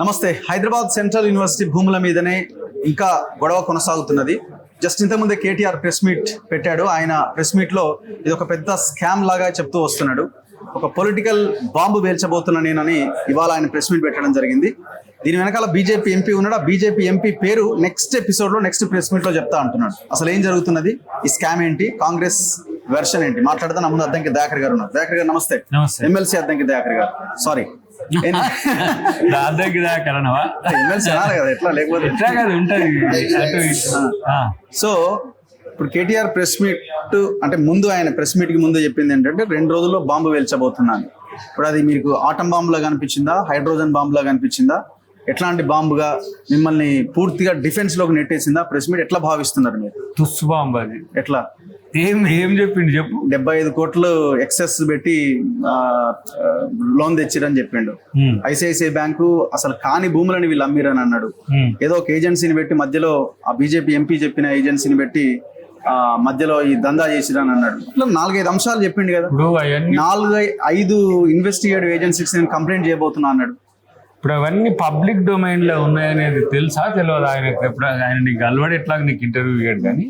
నమస్తే. Hyderabad central university భూముల మీదనే ఇంకా గొడవ కొనసాగుతున్నది. జస్ట్ ఇంతకుముందే కేటీఆర్ ప్రెస్ మీట్ పెట్టాడు. ఆయన ప్రెస్ మీట్లో ఇది ఒక పెద్ద స్కామ్ లాగా చెప్తూ వస్తున్నాడు. ఒక పొలిటికల్ బాంబు పేల్చబోతున్నా నేనని ఇవాళ ఆయన ప్రెస్ మీట్ పెట్టడం జరిగింది. దీని వెనకాల బీజేపీ ఎంపీ ఉన్నాడు. ఆ బీజేపీ ఎంపీ పేరు నెక్స్ట్ ఎపిసోడ్లో నెక్స్ట్ ప్రెస్ మీట్లో చెప్తా అంటున్నాడు. అసలు ఏం జరుగుతున్నది, ఈ స్కామ్ ఏంటి, కాంగ్రెస్ వెర్షన్ ఏంటి మాట్లాడతా. నా ముందు అద్దంకి దయాకర్ గారు ఉన్నారు. దయాకర్ గారు నమస్తే. ఎమ్మెల్సీ అద్దంకి దయాకర్ గారు, సారీ సో ఇప్పుడు కేటీఆర్ ప్రెస్ మీట్ అంటే ముందు ఆయన ప్రెస్ మీట్ కి ముందు చెప్పింది ఏంటంటే 2 రోజుల్లో బాంబు పేల్చబోతున్నాను. ఇప్పుడు అది మీకు ఆటం బాంబులా కనిపించిందా, హైడ్రోజన్ బాంబులా కనిపించిందా, ఎట్లాంటి బాంబుగా మిమ్మల్ని పూర్తిగా డిఫెన్స్ లోకి నెట్టేసిందా? ప్రెస్ మీట్ ఎట్లా భావిస్తున్నారు మీరు? తుస్సు బాంబు అది. ఎట్లా ఏం చెప్పిండు చెప్పు. 75 కోట్లు ఎక్సెస్ పెట్టి లోన్ తెచ్చిరని చెప్పిండు. ఐసిఐసిఐ బ్యాంకు అసలు కాని భూములని వీళ్ళు అమ్మిరని అన్నాడు. ఏదో ఒక ఏజెన్సీని పెట్టి మధ్యలో ఆ బీజేపీ ఎంపీ చెప్పిన ఏజెన్సీని పెట్టి మధ్యలో ఈ దందా చేసిరని అన్నాడు. ఇట్లా 4-5 అంశాలు చెప్పిండు కదా. 4-5 ఇన్వెస్టిగేటివ్ ఏజెన్సీస్ నేను కంప్లైంట్ చేయబోతున్నా అన్నాడు. ఇప్పుడు అవన్నీ పబ్లిక్ డొమైన్ లో ఉన్నాయనేది తెలుసా తెలియదు ఆయనకు? ఎప్పుడు ఆయన నీకు అలవాడు ఎట్లా నీకు ఇంటర్వ్యూ ఇయ్యాడు. కానీ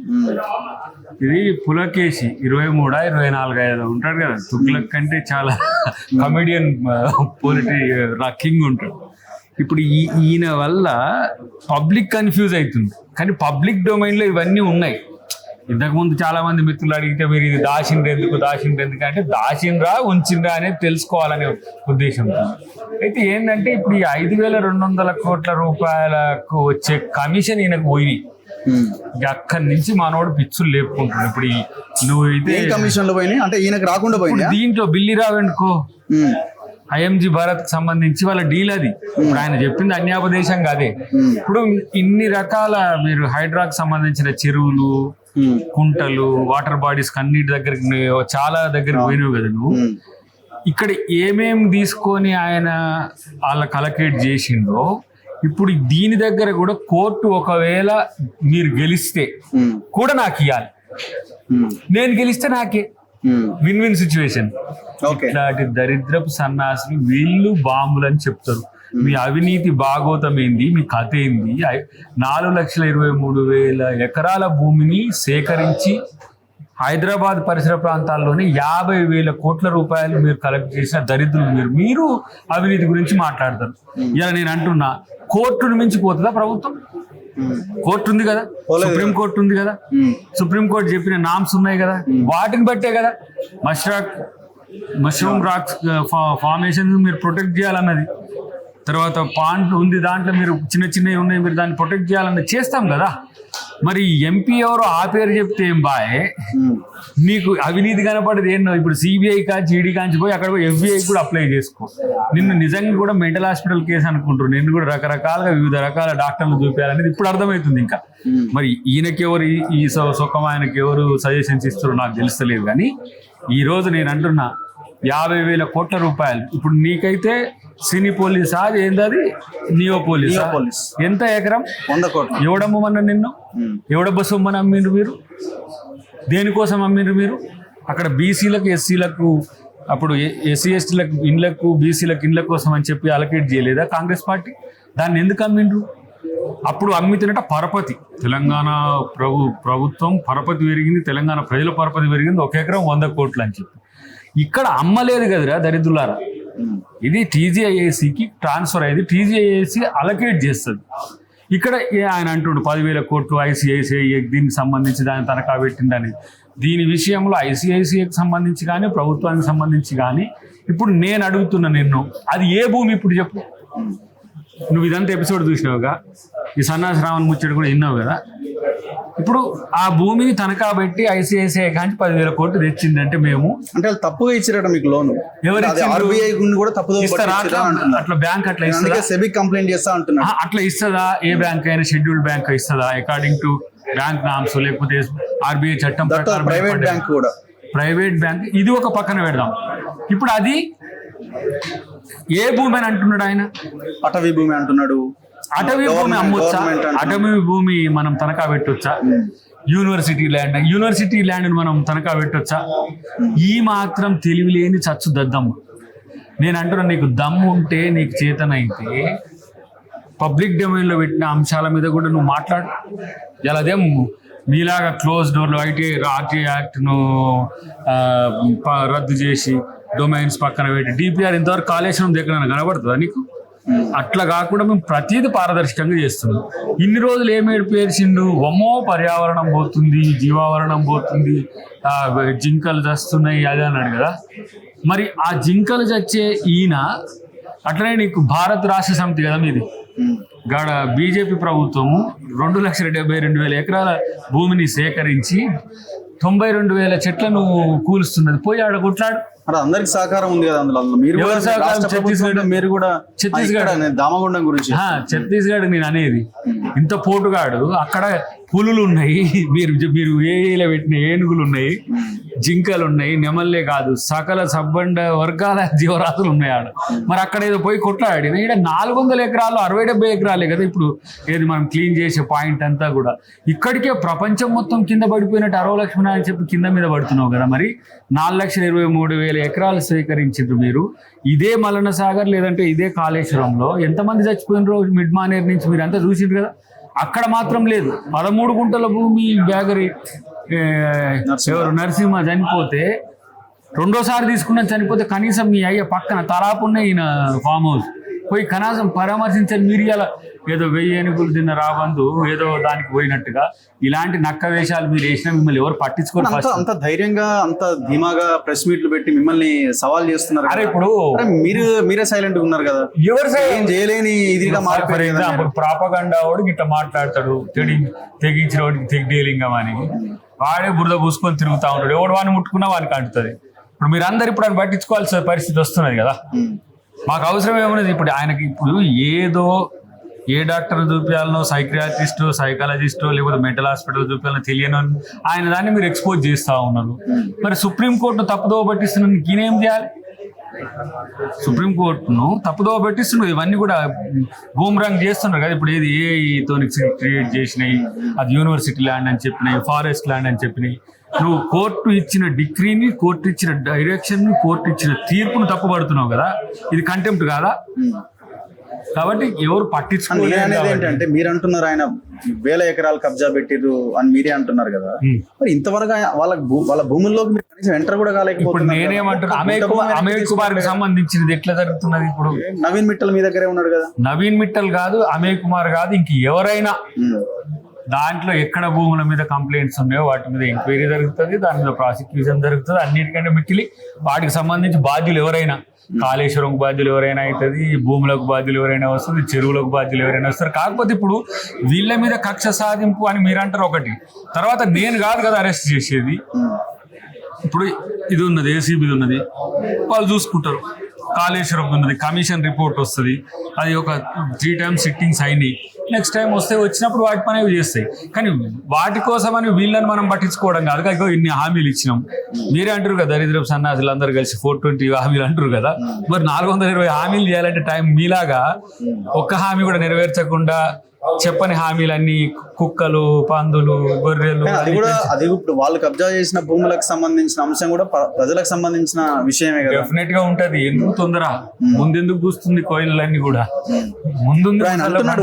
ఇది పులకేసి 23-24 ఉంటాడు కదా. తుగ్లక్ కంటే చాలా కమెడియన్ కింగ్ ఉంటాడు. ఇప్పుడు ఈయన వల్ల పబ్లిక్ కన్ఫ్యూజ్ అవుతుంది. కానీ పబ్లిక్ డొమైన్ లో ఇవన్నీ ఉన్నాయి. ఇంతకుముందు చాలా మంది మిత్రులు అడిగితే మీరు ఇది దాచిండ్రు ఎందుకు అంటే దాచిండ్రా ఉంచిండ్రా అనేది తెలుసుకోవాలనే ఉద్దేశంతో. అయితే ఏంటంటే ఇప్పుడు ఈ 5,200 కోట్ల రూపాయలకు వచ్చే కమిషన్ ఈయనకు పోయి అక్కడి నుంచి మనోడు పిచ్చులు లేపుకుంటున్నాడు. ఇప్పుడు నువ్వు అయితే కమిషన్లు పోయినాయి అంటే ఈయనకు రాకుండా పోయింది. దీంట్లో బిల్లి రావెండుకో ఐఎంజీ భారత్ కి సంబంధించి వాళ్ళ డీల్ అది. ఇప్పుడు ఆయన చెప్పింది అన్యాపదేశంగా అదే. ఇప్పుడు ఇన్ని రకాల మీరు హైడ్రాకి సంబంధించిన చెరువులు, కుంటలు, వాటర్ బాడీస్ అన్నిటి దగ్గరికి చాలా దగ్గరికి పోయినావు కదా నువ్వు. ఇక్కడ ఏమేం తీసుకొని ఆయన వాళ్ళకి అలకేట్ చేసిండో ఇప్పుడు దీని దగ్గర కూడా కోర్టు ఒకవేళ మీరు గెలిస్తే కూడా నాకు ఇవ్వాలి, నేను గెలిస్తే నాకే విన్ విన్ సిచ్యువేషన్. ఇట్లాంటి దరిద్రపు సన్నాసులు వీళ్ళు బాంబులు అని చెప్తారు. మీ అవినీతి భాగోతం ఏంది, మీ కథ ఏంది? 4,23,000 ఎకరాల భూమిని సేకరించి హైదరాబాద్ పరిసర ప్రాంతాల్లోనే 50,000 కోట్ల రూపాయలు మీరు కలెక్ట్ చేసిన దరిద్రులు మీరు అవినీతి గురించి మాట్లాడతారు. ఇలా నేను అంటున్నా, కోర్టును మించి పోతుందా ప్రభుత్వం? కోర్టు ఉంది కదా, సుప్రీం కోర్టు ఉంది కదా. సుప్రీం కోర్టు చెప్పిన నామ్స్ ఉన్నాయి కదా, వాటిని బట్టే కదా మష్రూమ్ రాక్స్ ఫార్మేషన్ మీరు ప్రొటెక్ట్ చేయాలన్నది. తర్వాత పాండ్ ఉంది, దాంట్లో మీరు చిన్నవి ఉన్నాయి, మీరు దాన్ని ప్రొటెక్ట్ చేయాలన్నది చేస్తాం కదా. మరి ఎంపీ ఎవరో ఆ పేరు చెప్తే ఏం బాయ్, నీకు అవినీతి కనపడేది ఏంటో. ఇప్పుడు సిబిఐ కాంచి ఈడీ కాంచి పోయి అక్కడ పోయి ఎఫ్బిఐ కూడా అప్లై చేసుకో. నిన్ను నిజంగా కూడా మెంటల్ హాస్పిటల్ కేసు అనుకుంటారు. నిన్ను కూడా రకరకాలుగా వివిధ రకాల డాక్టర్లు చూపించాలనేది ఇప్పుడు అర్థమవుతుంది. ఇంకా మరి ఈయనకెవరు ఈ సుఖం, ఆయనకి ఎవరు సజెషన్స్ ఇస్తారో నాకు తెలుస్తలేదు. కానీ ఈరోజు నేను అంటున్నా 50,000 కోట్ల రూపాయలు. ఇప్పుడు నీకైతే సినీ పోలీసా ఏందది, నియో పోలీస్ ఎంత ఎకరం 100 కోట్లు ఎవడమ్మన్న నిన్ను ఎవడ బస్సు అమ్మని అమ్మిండ్రు మీరు? దేనికోసం అమ్మిండ్రు మీరు? అక్కడ బీసీలకు ఎస్సీలకు అప్పుడు ఎస్సీ ఎస్టీలకు ఇండ్లకు, బీసీలకు ఇండ్ల కోసం అని చెప్పి అలకేట్ చేయలేదా కాంగ్రెస్ పార్టీ? దాన్ని ఎందుకు అమ్మిండ్రు? అప్పుడు అమ్మితున్నట పరపతి. తెలంగాణ ప్రభుత్వం పరపతి పెరిగింది, తెలంగాణ ప్రజల పరపతి పెరిగింది, 1 ఎకరం 100 కోట్లు అని చెప్పి. ఇక్కడ అమ్మలేదు కదరా దరిద్రులారా. ఇది టీజీఐఏసీకి ట్రాన్స్ఫర్ అయ్యింది, టీజీఐఏసీ అలకేట్ చేస్తుంది. ఇక్కడ ఆయన అంటుండు 10,000 కోట్లు ఐసిఐసిఐ దీనికి సంబంధించి దాన్ని తనఖా పెట్టిందని. దీని విషయంలో ఐసిఐసిఐకి సంబంధించి కానీ ప్రభుత్వానికి సంబంధించి కానీ ఇప్పుడు నేను అడుగుతున్నా నిన్ను, అది ఏ భూమి ఇప్పుడు చెప్పు? నువ్వు ఇదంతా ఎపిసోడ్ చూసినావుగా, ఈ సన్నాసి రావణ్ ముచ్చడు కూడా విన్నావు కదా. ఇప్పుడు ఆ భూమిని తనఖా పెట్టి ఐసిఐసిఐ కాంచి 10,000 కోట్లు తెచ్చిందంటే మేము అంటే తప్పుగా ఇచ్చిరట మీకు లోన్. ఎవరు అట్లా బ్యాంక్ అట్లా ఇస్తుందా? సెబీ కంప్లైంట్ చేస్తా అంటున్నా. అట్లా ఇస్తుందా? ఏ బ్యాంక్ అయినా షెడ్యూల్డ్ బ్యాంక్ ఇస్తుందా అకార్డింగ్ టు బ్యాంక్ నామ్స్? లేకపోతే ఆర్బీఐ చట్టం ప్రకారం ప్రైవేట్ బ్యాంక్ ఇది ఒక పక్కన పెడదాం. ఇప్పుడు అది ఏ భూమి అని అంటున్నాడు ఆయన? అటవీ భూమి అంటున్నాడు. అటవీ భూమి అమ్మొచ్చా? అటవీ భూమి మనం తనఖా పెట్టొచ్చా? యూనివర్సిటీ ల్యాండ్ మనం తనఖా పెట్టొచ్చా? ఈ మాత్రం తెలివి లేని చచ్చు దద్దమ్మ. నేను అంటున్నా, నీకు దమ్ము ఉంటే, నీకు చేతనైతే పబ్లిక్ డొమైన్లో పెట్టిన అంశాల మీద కూడా నువ్వు మాట్లాడు. ఇలా అదేం మీలాగా క్లోజ్ డోర్లో ఆర్టీఐ యాక్ట్ను రద్దు చేసి డొమైన్స్ పక్కన పెట్టి డిపిఆర్ ఇంతవరకు కాళేశ్వరం దగ్గర కనబడుతుందా నీకు? అట్లా కాకుండా మేము ప్రతిదీ పారదర్శకంగా చేస్తున్నాం. ఇన్ని రోజులు ఏమేడు పేర్చిండు, వమ్మో పర్యావరణం పోతుంది, జీవావరణం పోతుంది, జింకలు చస్తున్నాయి అదే అన్నాడు కదా. మరి ఆ జింకలు చచ్చే ఈయన అట్లనే నీకు భారత్ రాష్ట్ర సమితి కదా మీది, గాడ బీజేపీ ప్రభుత్వము 2,72,000 ఎకరాల భూమిని సేకరించి 92,000 చెట్లను కూలుస్తున్నది. పోయి ఆడ కొట్లాడు. మరి అందరికి సహకారం ఉంది కదా అందులో. మీరు ఎవరి సహకారం? ఛత్తీస్గఢ్. మీరు కూడా ఛత్తీస్గఢ్ దామగుండం గురించి ఛత్తీస్గఢ్ నేను అనేది. ఇంత పోటుగాడు అక్కడ పులులు ఉన్నాయి, మీరు ఏలో పెట్టిన ఏనుగులు ఉన్నాయి, జింకలు ఉన్నాయి, నెమల్లే కాదు సకల సబ్బండ వర్గాల జీవరాశులు ఉన్నాయి ఆడ. మరి అక్కడ ఏదో పోయి కొట్లాడి ఇక్కడ 400 ఎకరాలు 60-70 ఎకరాలే కదా ఇప్పుడు ఏది మనం క్లీన్ చేసే పాయింట్ అంతా కూడా. ఇక్కడికే ప్రపంచం మొత్తం కింద పడిపోయినట్టు అరవ లక్ష్మణ అని చెప్పి కింద మీద పడుతున్నావు కదా. మరి 4,23,000 ఎకరాలు సేకరించారు మీరు. ఇదే మలన సాగర్ లేదంటే ఇదే కాళేశ్వరంలో ఎంతమంది చచ్చిపోయినారో మిడ్ మానేర్ నుంచి మీరు అంతా చూసిండ్రు కదా. అక్కడ మాత్రం లేదు. 13 గుంటల భూమి బ్యాగరి ఎవరు నరసింహ చనిపోతే, రెండోసారి తీసుకున్న చనిపోతే కనీసం మీ అయ్య పక్కన తలాపున్న ఈయన ఫామ్ హౌస్ పోయి కనీసం పరామర్శించని మీరు ఇలా ఏదో 1000 ఏనుగులు తిన్న రాబందు ఏదో దానికి పోయినట్టుగా ఇలాంటి నక్క వేషాలు మీరు వేసినా మిమ్మల్ని ఎవరు పట్టించుకోరు. అంత ధైర్యంగా అంత ధీమాగా ప్రెస్ మీట్లు పెట్టి మిమ్మల్ని సవాల్ చేస్తున్నారు. అరే ఇప్పుడు మీరే సైలెంట్ గా ఉన్నారు కదా. ఎవరు ఏం చేయలేని ఇదిగా ఫర్ ఎగ్జాంపుల్ ప్రాపగండా వాడికి ఇట్లా మాట్లాడతాడు, తెగించిన వాడికి తెగిడేలింగం అని వాడే బురద పూసుకొని తిరుగుతా ఉంటాడు. ఎవడు వాడిని ముట్టుకున్నా వానికి అంటుతుంది. ఇప్పుడు మీరు అందరు ఇప్పుడు ఆయన పట్టించుకోవాల్సిన పరిస్థితి వస్తున్నది కదా. మాకు అవసరం ఏమన్నది ఇప్పుడు ఆయనకి ఇప్పుడు ఏదో ఏ డాక్టర్ చూపించాలనో, సైక్రియాట్రిస్టో, సైకాలజిస్టో లేకపోతే మెంటల్ హాస్పిటల్ చూపించాలనో తెలియను ఆయన దాన్ని మీరు ఎక్స్పోజ్ చేస్తూ ఉన్నారు. మరి సుప్రీంకోర్టును తప్పుదోవ పట్టిస్తున్న ఈయనేం చేయాలి? సుప్రీంకోర్టును తప్పుదోవ పట్టిస్తున్నారు. ఇవన్నీ కూడా బూమరాంగ్ చేస్తున్నారు కదా. ఇప్పుడు ఏది ఏఐతో క్రియేట్ చేసినాయి, అది యూనివర్సిటీ ల్యాండ్ అని చెప్పినాయి, ఫారెస్ట్ ల్యాండ్ అని చెప్పినాయి. నువ్వు కోర్టు ఇచ్చిన డిగ్రీని, కోర్టు ఇచ్చిన డైరెక్షన్, కోర్టు ఇచ్చిన తీర్పును తప్పుపడుతున్నావు కదా. ఇది కంటెంప్ట్ కాదా? కాబట్టి ఎవరు పట్టించుకోలేదు. ఏంటంటే మీరు అంటున్నారు ఆయన 1000 ఎకరాలు కబ్జా పెట్టిర్రు అని మీరే అంటున్నారు కదా. మరి ఇంతవరకు వాళ్ళ భూముల్లోకి మీరు కనీసం ఎంటర్ కూడా కాలేకపోతున్నారు. ఇప్పుడు నేనేమంటున్నా, అమేయ్ కుమార్ కి సంబంధించినది ఎట్లా జరుగుతున్నది? ఇప్పుడు నవీన్ మిట్టల్ మీ దగ్గరే ఉన్నాడు కదా. నవీన్ మిట్టల్ కాదు, అమేయ్ కుమార్ కాదు, ఇంక ఎవరైనా దాంట్లో ఎక్కడ భూముల మీద కంప్లైంట్స్ ఉన్నాయో వాటి మీద ఎంక్వైరీ జరుగుతుంది, దాని మీద ప్రాసిక్యూషన్ జరుగుతుంది. అన్నిటికంటే మిక్కిలి వాటికి సంబంధించి బాధ్యులు ఎవరైనా, కాళేశ్వరం బాధ్యులు ఎవరైనా అవుతుంది, భూములకు బాధ్యులు ఎవరైనా వస్తుంది, చెరువులకు బాధ్యులు ఎవరైనా వస్తారు. కాకపోతే ఇప్పుడు వీళ్ళ మీద కక్ష సాధింపు అని మీరు అంటారు ఒకటి, తర్వాత నేను కాదు కదా అరెస్ట్ చేసేది. ఇప్పుడు ఇది ఉన్నది, ఏసీబీది ఉన్నది, వాళ్ళు చూసుకుంటారు. కాళేశ్వరం ఉన్నది, కమిషన్ రిపోర్ట్ వస్తుంది, అది ఒక 3 times సిట్టింగ్స్ అయినాయి. నెక్స్ట్ టైం వచ్చినప్పుడు వాటి పని చేస్తాయి. కానీ వాటి కోసమని వీళ్ళని మనం పట్టించుకోవడం కాదు. ఇగో ఇన్ని హామీలు ఇచ్చినాం, మీరే అంటారు కదా దరిద్రపు సన్నాసులు అందరూ కలిసి 420 హామీలు అంటారు కదా. మరి 420 హామీలు చేయాలంటే టైం మీలాగా ఒక్క హామీ కూడా నెరవేర్చకుండా చెప్పని హామీలన్నీ కుక్కలు, పందులు, గొర్రెలు, అది ఇప్పుడు వాళ్ళు కబ్జా చేసిన భూములకు సంబంధించిన అంశం కూడా ప్రజలకు సంబంధించిన విషయమే కదా. డెఫినెట్ గా ఉంటది. ఎందుకు తొందర? ముందెందుకు కూస్తుంది కోయిలన్నీ కూడా ముందు.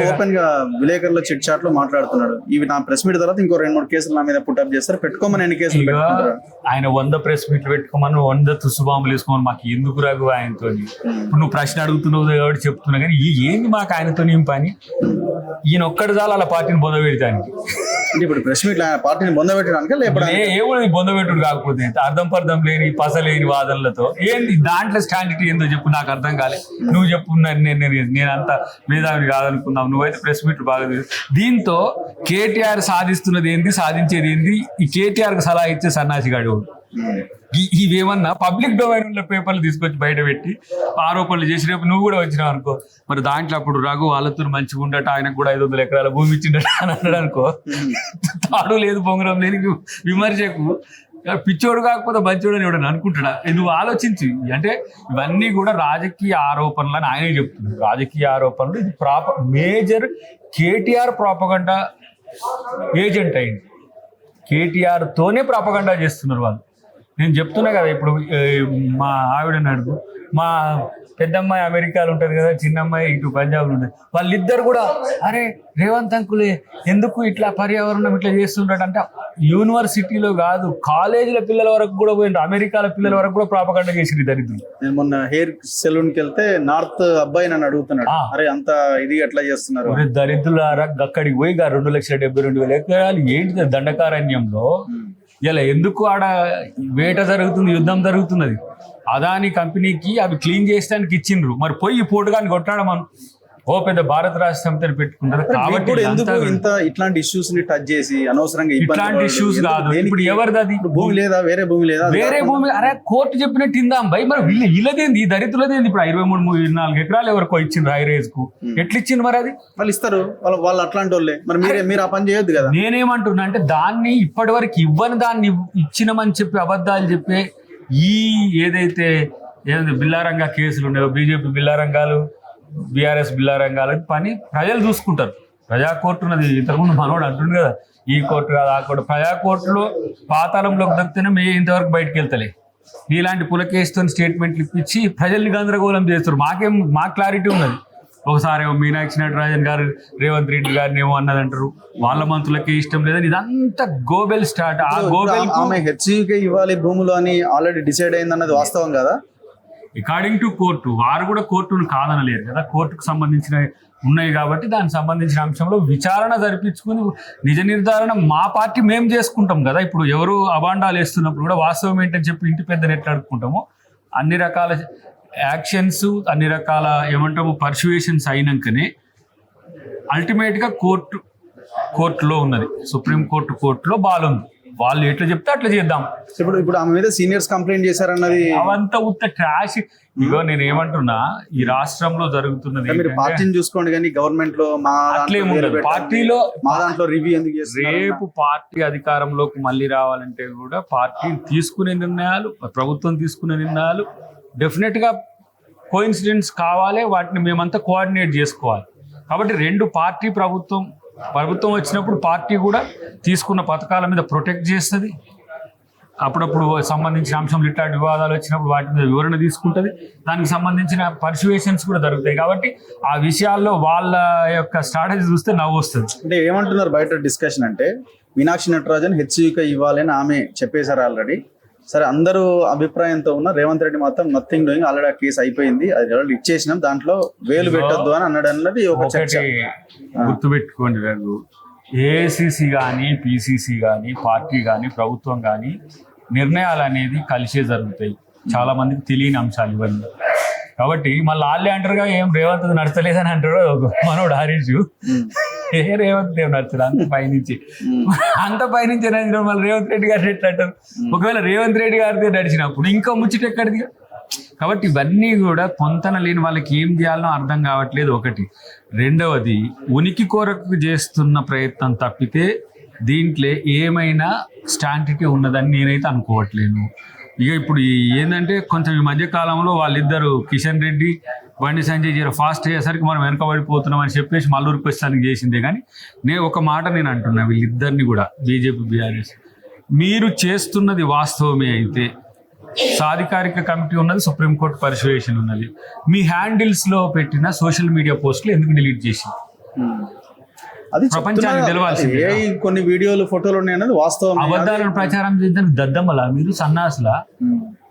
ఓపెన్ గా విలేకరుల చిట్ చాట్ లో మాట్లాడుతున్నాడు. ఇవి నా ప్రెస్ మీట్ తర్వాత ఇంకో 2-3 కేసులు నా మీద పుట్అప్ చేస్తారు, పెట్టుకోమని ఎన్ని కేసులు పెట్టుకుంటారు ఆయన. 100 ప్రెస్ మీట్లు పెట్టుకోమని, 100 తుసుబాంబులు వేసుకోమని మాకు ఎందుకు రాగు ఆయనతో. ఇప్పుడు నువ్వు ప్రశ్న అడుగుతున్నావు కాబట్టి చెప్తున్నా, కానీ ఏంది మాకు ఆయనతో ఏం పని? ఈయన ఒక్కడి చాలు అలా పార్టీని బొందబెట్టడానికి. ఇప్పుడు ప్రెస్ మీట్ పార్టీని బొందబెట్టడానికి ఏముంది బొందబెట్టుడు కాకపోతే అర్థం పర్థం లేని పసలేని వాదనలతో ఏంది దాంట్లో స్టాండిటీ ఏందో చెప్పు, నాకు అర్థం కాలేదు. నువ్వు చెప్పు, నేనంతా మేధావిని కాదనుకున్నావు, నువ్వైతే ప్రెస్ మీట్ బాగా. దీంతో కేటీఆర్ సాధిస్తున్నది ఏంది, సాధించేది ఏంది? ఈ కేటీఆర్ కు సలహా ఇచ్చే సన్నాసిగాడు. ఇవేమన్నా పబ్లిక్ డొమైన్ లో పేపర్లు తీసుకొచ్చి బయట పెట్టి ఆరోపణలు చేసి రేపు నువ్వు కూడా వచ్చినావు అనుకో, మరి దాంట్లో అప్పుడు రఘు వాళ్ళతో మంచిగా ఉండట, ఆయనకు కూడా 500 ఎకరాల భూమి ఇచ్చిండట అని అన్నాడు అనుకో, తాడు లేదు పొంగరం లేని విమర్శకు పిచ్చోడు కాకపోతే మంచోడు అని ఎవడని అనుకుంటాడా? నువ్వు ఆలోచించి. అంటే ఇవన్నీ కూడా రాజకీయ ఆరోపణలు అని ఆయనే చెప్తున్నాడు. రాజకీయ ఆరోపణలు. ఇది మేజర్ కేటీఆర్ ప్రాపగండా ఏజెంట్ అయింది. కేటీఆర్ తోనే ప్రాపగండా చేస్తున్నారు వాళ్ళు. నేను చెప్తున్నా కదా ఇప్పుడు మా ఆవిడని అడుగు, మా పెద్దమ్మాయి అమెరికాలో ఉంటుంది కదా, చిన్నమ్మాయి ఇటు పంజాబ్లో ఉంటుంది, వాళ్ళిద్దరు కూడా అరే రేవంత్ అంకులే ఎందుకు ఇట్లా పర్యావరణం ఇట్లా చేస్తుంటాడు అంటే యూనివర్సిటీలో కాదు కాలేజీల పిల్లల వరకు కూడా పోయిండ్రు, అమెరికాల పిల్లల వరకు కూడా ప్రాపగండ చేసిరు దరిద్రులు. నేను మొన్న హెయిర్ సెలూన్కి వెళ్తే నార్త్ అబ్బాయి నన్ను అడుగుతున్నాడు, అరే అంత ఇది ఎట్లా చేస్తున్నారు దరిద్రుల అక్కడికి పోయి 2,72,000 ఎకరాలు ఏంటి దండకారణ్యంలో ఇలా ఎందుకు ఆడ వేట జరుగుతుంది, యుద్ధం జరుగుతున్నది. అదాని కంపెనీకి అవి క్లీన్ చేయడానికి ఇచ్చిండ్రు, మరి పోయి పోటుగాని కొట్టాడు మనం ఓ పెద్ద భారత రాష్ట్ర సమితిని పెట్టుకుంటారు. కాబట్టి ఎందుకు ఇంత ఇట్లాంటి ఇష్యూస్ ని టచ్ చేసి అనవసరంగా ఇట్లాంటి ఇష్యూస్ కాదు. ఇప్పుడు ఎవరిది అది భూమి లేదా, వేరే భూమి లేదా, వేరే భూమి అరే కోర్టు చెప్పినట్టు ఇందాం భయ్, మరి వీళ్ళదేంది దరిద్రులదేంది. ఇప్పుడు 23-24 ఎకరాలు ఎవరికో ఇచ్చిండ్రు హైరేజ్ కు, ఎట్లా ఇచ్చిండ్రు మరి అది వాళ్ళు ఇస్తారు, వాళ్ళు అట్లాంటి వాళ్ళే. మరి మీరు ఆ పని చేయొద్దు కదా. నేనేమంటున్నా అంటే దాన్ని ఇప్పటి వరకు ఇవ్వని దాన్ని ఇచ్చినామని చెప్పి అబద్ధాలు చెప్పే ఈ ఏదైతే బిల్లారంగా కేసులు ఉన్నాయో, బీజేపీ బిల్లారంగాలు, బీఆర్ఎస్ బిల్లారంగాలు పని ప్రజలు చూసుకుంటారు. ప్రజా కోర్టు ఉన్నది, ఇంతకుముందు మనోడు అంటుండు కదా ఈ కోర్టు కాదు ఆ కోర్టు. ప్రజా కోర్టులో పాతాళంలోకి దక్కితేనే మేము ఇంతవరకు బయటకు వెళ్తలే. ఇలాంటి పులకేస్తో స్టేట్మెంట్లు ఇప్పించి ప్రజల్ని గందరగోళం చేస్తారు. మాకు క్లారిటీ ఉన్నది. ఒకసారి ఏమో మీనాక్షి నటరాజన్ గారు రేవంత్ రెడ్డి గారిని ఏమో అన్నదంటారు, వాళ్ళ మంత్రులకి ఇష్టం లేదని, ఇదంతా గోబెల్ స్టార్ట్. ఆ గోబెల్ ఆమె హెచ్సికే ఇవ్వాలి భూములు అని ఆల్రెడీ డిసైడ్ అయింది అన్నది వాస్తవం కదా. అకార్డింగ్ టు కోర్టు, వారు కూడా కోర్టును కాదనలేరు కదా, కోర్టుకు సంబంధించిన ఉన్నాయి కాబట్టి దానికి సంబంధించిన అంశంలో విచారణ జరిపించుకుని నిజ నిర్ధారణ మా పార్టీ మేము చేసుకుంటాం కదా. ఇప్పుడు ఎవరు అబాండాలు వేస్తున్నప్పుడు కూడా వాస్తవం ఏంటని చెప్పి ఇంటి పెద్దని ఎట్లా అడుక్కుంటామో అన్ని రకాల యాక్షన్స్, అన్ని రకాల ఏమంటాము పర్సువేషన్స్ అయినాకనే అల్టిమేట్గా కోర్టులో ఉన్నది, సుప్రీం కోర్టులో బాగుంది. వాళ్ళు ఎట్లా చెప్తే అట్లా చేద్దాం. ఇప్పుడు ఆమె మీద సీనియర్స్ కంప్లైంట్ చేశారన్నది అవంతా ఉత్త ట్రాష్. ఇగో నేను ఏమంటున్నా, ఈ రాష్ట్రంలో జరుగుతున్నది మీరు పార్టీని చూసుకోండి కానీ గవర్నమెంట్ లో పార్టీలో మా దాంట్లో రివ్యూ ఎందుకు చేస్తారు? రేపు పార్టీ అధికారంలోకి మళ్ళీ రావాలంటే కూడా పార్టీ తీసుకునే నిర్ణయాలు, ప్రభుత్వం తీసుకునే నిర్ణయాలు డెఫినెట్ గా కోఇన్సిడెంట్స్ కావాలి, వాటిని మేమంతా కోఆర్డినేట్ చేసుకోవాలి. కాబట్టి రెండు పార్టీ ప్రభుత్వం వచ్చినప్పుడు పార్టీ కూడా తీసుకున్న పథకాల మీద ప్రొటెక్ట్ చేస్తుంది. అప్పుడప్పుడు సంబంధించిన అంశంలో ఇట్లాంటి వివాదాలు వచ్చినప్పుడు వాటి మీద వివరణ తీసుకుంటుంది. దానికి సంబంధించిన పర్సువేషన్స్ కూడా జరుగుతాయి. కాబట్టి ఆ విషయాల్లో వాళ్ళ యొక్క స్ట్రాటజీ చూస్తే నవ్వు వస్తుంది. అంటే ఏమంటున్నారు బయట డిస్కషన్ అంటే, మీనాక్షి నటరాజన్ హెచ్సికే ఇవ్వాలని ఆమె చెప్పేశారు ఆల్రెడీ. సరే అందరూ అభిప్రాయంతో ఉన్న రేవంత్ రెడ్డి మాత్రం నథింగ్ డూయింగ్, ఆల్రెడీ ఆ కేసు అయిపోయింది, అది ఆల్రెడీ ఇచ్చేసినాం, దాంట్లో వేలు పెట్టొద్దు అని అన్నాడు అన్నది ఒక చర్చ. గుర్తుపెట్టుకోండి రఘు, ఏఐసిసి కానీ, పిసిసి కానీ, పార్టీ కానీ, ప్రభుత్వం కానీ నిర్ణయాలు అనేది కలిసే జరుగుతాయి. చాలా మందికి తెలియని అంశాలు ఇవన్నీ. కాబట్టి మళ్ళీ వాళ్ళే అంటారుగా ఏం రేవంత్ నడచలేదని అంటాడు మనోడు హరీష్. ఏ రేవంత్ ఏం నడుచుడు అంత పైనుంచి నడిచిన మళ్ళీ రేవంత్ రెడ్డి గారు ఎట్లా అంటారు? ఒకవేళ రేవంత్ రెడ్డి గారితో నడిచినప్పుడు ఇంకా ముచ్చట ఎక్కడిది? కాబట్టి ఇవన్నీ కూడా పొంతన లేని వాళ్ళకి ఏం చేయాలనో అర్థం కావట్లేదు ఒకటి. రెండవది, ఉనికి కొరకు చేస్తున్న ప్రయత్నం తప్పితే దీంట్లో ఏమైనా స్టాంటిటీ ఉన్నదని నేనైతే అనుకోవట్లేను. ఇక ఇప్పుడు ఏంటంటే కొంచెం ఈ మధ్య కాలంలో వాళ్ళిద్దరు కిషన్ రెడ్డి, బండి సంజయ్ జర ఫాస్ట్ అయ్యేసరికి మనం వెనకబడిపోతున్నాం అని చెప్పేసి మల్లూరికి వచ్చేదానికి చేసిందే. కానీ ఒక మాట నేను అంటున్నా, వీళ్ళిద్దరిని కూడా బీజేపీ బీఆర్ఎస్, మీరు చేస్తున్నది వాస్తవమే అయితే సాధికారిక కమిటీ ఉన్నది, సుప్రీంకోర్టు పర్సువేషన్ ఉన్నది, మీ హ్యాండిల్స్లో పెట్టిన సోషల్ మీడియా పోస్టులు ఎందుకు డిలీట్ చేసింది? అది ప్రపంచానికి తెలవాల్సింది. కొన్ని వీడియోలు ఫోటోలు ఉన్నాయన్నది వాస్తవం. అబద్ధాలను ప్రచారం చేయడానికి దద్దమ్మలా మీరు సన్నాసులా?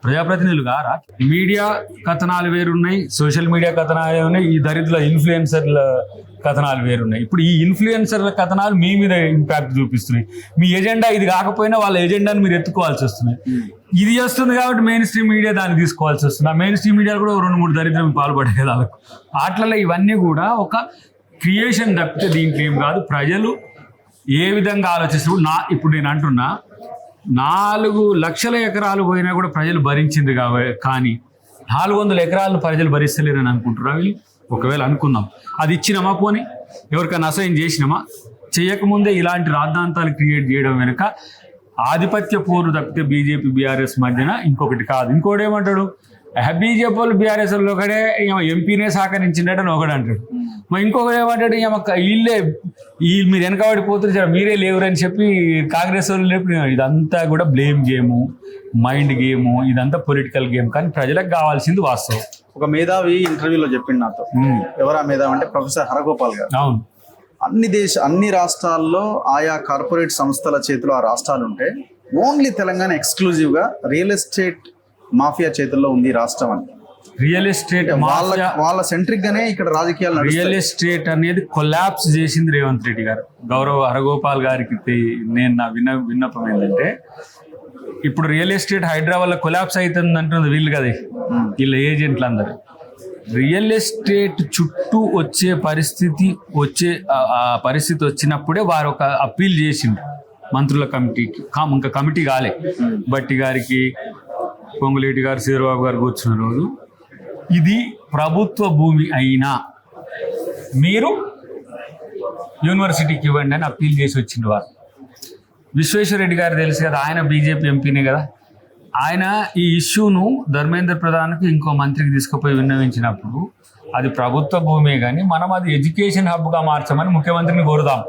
ప్రజాప్రతినిధులు గారా? మీడియా కథనాలు వేరున్నాయి, సోషల్ మీడియా కథనాలు ఉన్నాయి, ఈ దరిద్ర ఇన్ఫ్లుయెన్సర్ల కథనాలు వేరున్నాయి. ఇప్పుడు ఈ ఇన్ఫ్లుయెన్సర్ల కథనాలు మీ మీద ఇంపాక్ట్ చూపిస్తున్నాయి. మీ ఎజెండా ఇది కాకపోయినా వాళ్ళ ఎజెండాని మీరు ఎత్తుకోవాల్సి వస్తుంది. ఇది వస్తుంది కాబట్టి మెయిన్ స్ట్రీమ్ మీడియా దాన్ని తీసుకోవాల్సి వస్తుంది. ఆ మెయిన్ స్ట్రీమ్ మీడియా కూడా 2-3 దరిద్రం పాల్పడే కదా వాళ్ళకు. వాటిల్లో ఇవన్నీ కూడా ఒక క్రియేషన్ తప్పితే దీంట్లో ఏం కాదు. ప్రజలు ఏ విధంగా ఆలోచిస్తున్నారు? ఇప్పుడు నేను అంటున్నా 4 లక్షల ఎకరాలు పోయినా కూడా ప్రజలు భరించింది కానీ 400 ఎకరాలను ప్రజలు భరిస్తలేరని అనుకుంటున్నారు వీళ్ళు. ఒకవేళ అనుకుందాం, అది ఇచ్చినామా, పోనీ ఎవరికైనా అసైన్ చేసినామా? చేయకముందే ఇలాంటి రాద్ధాంతాలు క్రియేట్ చేయడం వెనుక ఆధిపత్య పోరు తప్పితే బీజేపీ బీఆర్ఎస్ మధ్యన ఇంకొకటి కాదు. ఇంకోటి ఏమంటాడు, బీజేపీ వాళ్ళు బీఆర్ఎస్ వాళ్ళు ఒకడే ఎంపీనే సహకరించిండటని ఒకడు అంటాడు, మరి ఇంకొకటి ఏమంటాడు వీళ్ళే మీరు వెనకబడిపోతారు జర మీరే లేవురని చెప్పి కాంగ్రెస్ వాళ్ళు లేపు. ఇదంతా కూడా బ్లేమ్ గేము, మైండ్ గేము, ఇదంతా పొలిటికల్ గేమ్. కానీ ప్రజలకు కావాల్సింది వాస్తవం. ఒక మేధావి ఇంటర్వ్యూలో చెప్పిండు నాతో, ఎవరా మేధావి అంటే ప్రొఫెసర్ హరగోపాల్ గారు. అవును, అన్ని రాష్ట్రాల్లో ఆయా కార్పొరేట్ సంస్థల చేతిలో ఆ రాష్ట్రాలు ఉంటే ఓన్లీ తెలంగాణ ఎక్స్క్లూజివ్ గా రియల్ ఎస్టేట్ మాఫియా చేతుల్లో ఉంది రాష్ట్రం అని. రియల్ ఎస్టేట్ వాళ్ళ సెంట్రిక్ గానే ఇక్కడ రాజకీయాలు. రియల్ ఎస్టేట్ అనేది కొలాప్స్ చేసింది రేవంత్ రెడ్డి గారు. గౌరవ హరగోపాల్ గారికి నేను నా విన్నపం ఏంటంటే, ఇప్పుడు రియల్ ఎస్టేట్ హైదరాబాద్ లో కొలాప్స్ అవుతుంది అంటుంది వీళ్ళు కదా, వీళ్ళ ఏజెంట్లు అందరు. రియల్ ఎస్టేట్ చుట్టూ వచ్చే పరిస్థితి వచ్చినప్పుడే వారు ఒక అప్పీల్ చేసిండ్రు మంత్రుల కమిటీకి. ఇంకా కమిటీ కాలే, బట్టి గారికి, పొంగులేటి గారు, శ్రీరాబాబు గారు కూర్చున్న రోజు, ఇది ప్రభుత్వ భూమి అయినా మీరు యూనివర్సిటీకి ఇవ్వండి అని అప్పీల్ చేసి వచ్చింది వారు. విశ్వేశ్వరరెడ్డి గారు తెలుసు కదా, ఆయన బీజేపీ ఎంపీనే కదా. ఆయన ఈ ఇష్యూను ధర్మేంద్ర ప్రధాన్కి ఇంకో మంత్రికి తీసుకుపోయి విన్నవించినప్పుడు, అది ప్రభుత్వ భూమే కానీ మనం అది ఎడ్యుకేషన్ హబ్గా మార్చమని ముఖ్యమంత్రిని కోరుదాం,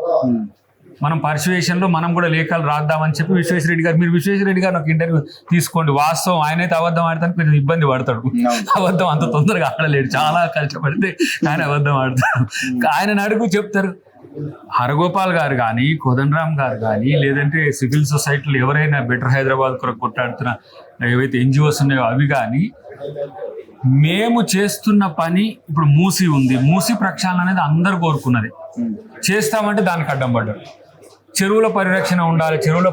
మనం పర్సువేషన్లో మనం కూడా లేఖలు రాద్దామని చెప్పి విశ్వేశ్వరరెడ్డి గారు, మీరు విశ్వేశ్వరరెడ్డి గారు ఒక ఇంటర్వ్యూ తీసుకోండి. వాస్తవం ఆయనైతే అబద్ధం ఆడతానికి కొంచెం ఇబ్బంది పడతాడు, అబద్ధం అంత తొందరగా ఆడలేడు, చాలా కష్టపడితే ఆయన అబద్ధం ఆడతాడు. ఆయన అడుగు చెప్తారు. హరగోపాల్ గారు కానీ, కోదండరామ్ గారు కానీ, లేదంటే సివిల్ సొసైటీలు ఎవరైనా బెటర్ హైదరాబాద్ కొరకు కొట్టాడుతున్న ఏవైతే ఎన్జిఓస్ ఉన్నాయో అవి కానీ, మేము చేస్తున్న పని ఇప్పుడు మూసి ఉంది, మూసి ప్రక్షాళన అనేది అందరు కోరుకున్నది, చేస్తామంటే దానికి అడ్డం పడ్డారు. చెరువుల పరిరక్షణ ఉండాలి, చెరువుల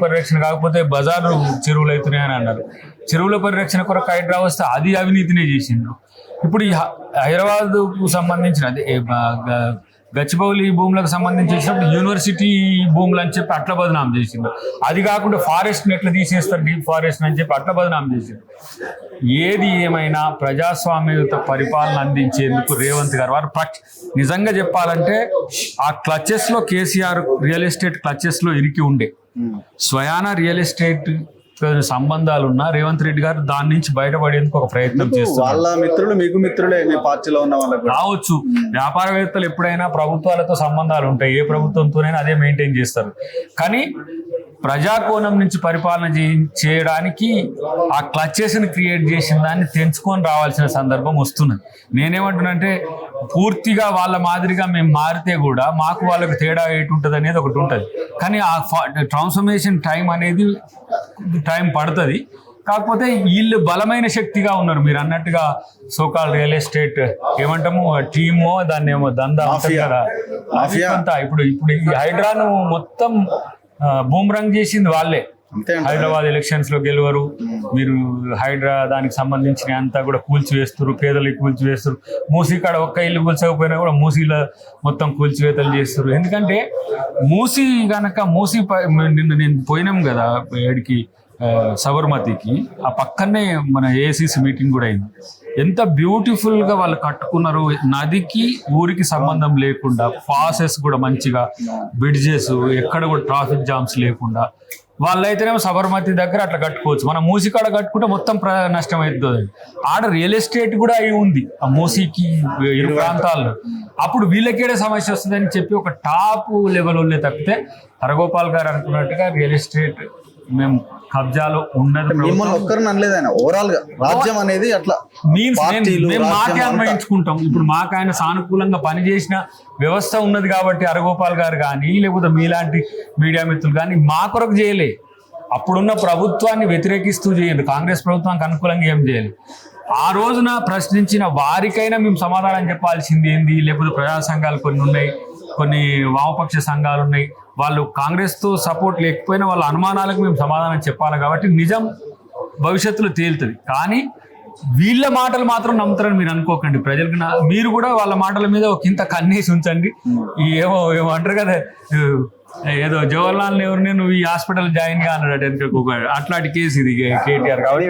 పరిరక్షణ కాకపోతే బజారు చెరువులు అవుతున్నాయని అన్నారు. చెరువుల పరిరక్షణ కొరకు హైడ్రా వస్తే అది అవినీతినే చేసిండ్రు. ఇప్పుడు ఈ హైదరాబాద్కు సంబంధించిన గచ్చిబౌలి భూములకు సంబంధించి వచ్చినప్పుడు యూనివర్సిటీ భూములు అని చెప్పి అట్లా బదనాం చేసిండు. అది కాకుండా ఫారెస్ట్ని ఎట్లా తీసేస్తారు, డీప్ ఫారెస్ట్ అని చెప్పి అట్లా బదనాం చేసిండు. ఏది ఏమైనా ప్రజాస్వామ్యయుత పరిపాలన అందించేందుకు రేవంత్ గారు వారు నిజంగా చెప్పాలంటే ఆ క్లచెస్లో కేసీఆర్ రియల్ ఎస్టేట్ క్లచెస్లో ఇరికి ఉండే, స్వయాన రియల్ ఎస్టేట్ సంబంధాలు ఉన్న రేవంత్ రెడ్డి గారు దాని నుంచి బయటపడేందుకు ఒక ప్రయత్నం చేస్తారు. వాళ్ళ మిత్రులు మీకు మిత్రులే, మీ పార్టీలో ఉన్న వాళ్ళకి రావచ్చు. వ్యాపారవేత్తలు ఎప్పుడైనా ప్రభుత్వాలతో సంబంధాలు ఉంటాయి, ఏ ప్రభుత్వంతోనైనా అదే మెయింటైన్ చేస్తారు. కానీ ప్రజాకోణం నుంచి పరిపాలన చేయడానికి ఆ క్లచెస్ని క్రియేట్ చేసిన దాన్ని తెంచుకొని రావాల్సిన సందర్భం వస్తున్నది. నేనేమంటున్నానంటే, పూర్తిగా వాళ్ళ మాదిరిగా మేము మారితే కూడా మాకు వాళ్ళకి తేడా ఏటుంటుంది అనేది ఒకటి ఉంటుంది. కానీ ఆ ట్రాన్స్ఫర్మేషన్ టైం పడుతుంది. కాకపోతే వీళ్ళు బలమైన శక్తిగా ఉన్నారు. మీరు అన్నట్టుగా సోకాల్ రియల్ ఎస్టేట్ ఏమంటాము టీమో దాన్ని ఏమో దందా ఉంటుంది కదా, అంతా ఇప్పుడు ఈ హైడ్రాను మొత్తం బూమ్రంగ్ చేసింది వాళ్ళే. హైదరాబాద్ ఎలక్షన్స్ లో గెలవరు, మీరు హైడ్రా దానికి సంబంధించిన అంతా కూడా కూల్చివేస్తారు, పేదలకు కూల్చివేస్తారు. మూసీ కాడ ఒక్క ఇల్లు కూల్చకపోయినా కూడా మూసీలో మొత్తం కూల్చివేతలు చేస్తారు. ఎందుకంటే మూసీ నిన్న నేను పోయినాం కదా ఏడికి సబర్మతికి, ఆ పక్కనే మన ఏఐసిసి మీటింగ్ కూడా అయింది. ఎంత బ్యూటిఫుల్ గా వాళ్ళు కట్టుకున్నారు, నదికి ఊరికి సంబంధం లేకుండా, పాసెస్ కూడా మంచిగా, బ్రిడ్జెస్ ఎక్కడ కూడా ట్రాఫిక్ జామ్స్ లేకుండా. వాళ్ళైతేనేమో సబర్మతి దగ్గర అట్లా కట్టుకోవచ్చు, మనం మూసికాడ కట్టుకుంటే మొత్తం నష్టం అవుతుంది. ఆడ రియల్ ఎస్టేట్ కూడా అయి ఉంది ఆ మూసీకి ఇరు ప్రాంతాల్లో. అప్పుడు వీళ్ళకేడే సమస్య వస్తుందని చెప్పి ఒక టాప్ లెవెల్ ఉండే తప్పితే హరగోపాల్ గారు అనుకున్నట్టుగా రియల్ ఎస్టేట్ మేము కబ్జాలో ఉండదు. మిమ్మల్ని ఒక్కరిని అనలేదు ఆయన, ఓవరాల్ గా రాజ్యం అనేది అట్లా మీన్స్ మేము మాకే అన్వయించుకుంటాం. ఇప్పుడు మాకు ఆయన సానుకూలంగా పనిచేసిన వ్యవస్థ ఉన్నది కాబట్టి హరగోపాల్ గారు కానీ లేకపోతే మీలాంటి మీడియా మిత్రులు కానీ మా కొరకు చేయలే. అప్పుడున్న ప్రభుత్వాన్ని వ్యతిరేకిస్తూ చేయండి, కాంగ్రెస్ ప్రభుత్వానికి అనుకూలంగా ఏం చేయాలి. ఆ రోజున ప్రశ్నించిన వారికైనా మేము సమాధానం చెప్పాల్సింది ఏంది. లేకపోతే ప్రజా సంఘాలు కొన్ని ఉన్నాయి, కొన్ని వామపక్ష సంఘాలు ఉన్నాయి, వాళ్ళు కాంగ్రెస్తో సపోర్ట్ లేకపోయినా వాళ్ళ అనుమానాలకు మేము సమాధానం చెప్పాలి. కాబట్టి నిజం భవిష్యత్తులో తేలుతుంది. కానీ వీళ్ళ మాటలు మాత్రం నమ్ముతారని మీరు అనుకోకండి. ప్రజలకు మీరు కూడా వాళ్ళ మాటల మీద ఒక ఇంత కన్నేసి ఉంచండి. ఏమో అంటారు కదా, ఏదో జవహర్లాల్ నెహ్రూని నువ్వు ఈ హాస్పిటల్ జాయిన్ గా అన్నాడు, అట్లాంటి కేసు ఇది కేటీఆర్. కాబట్టి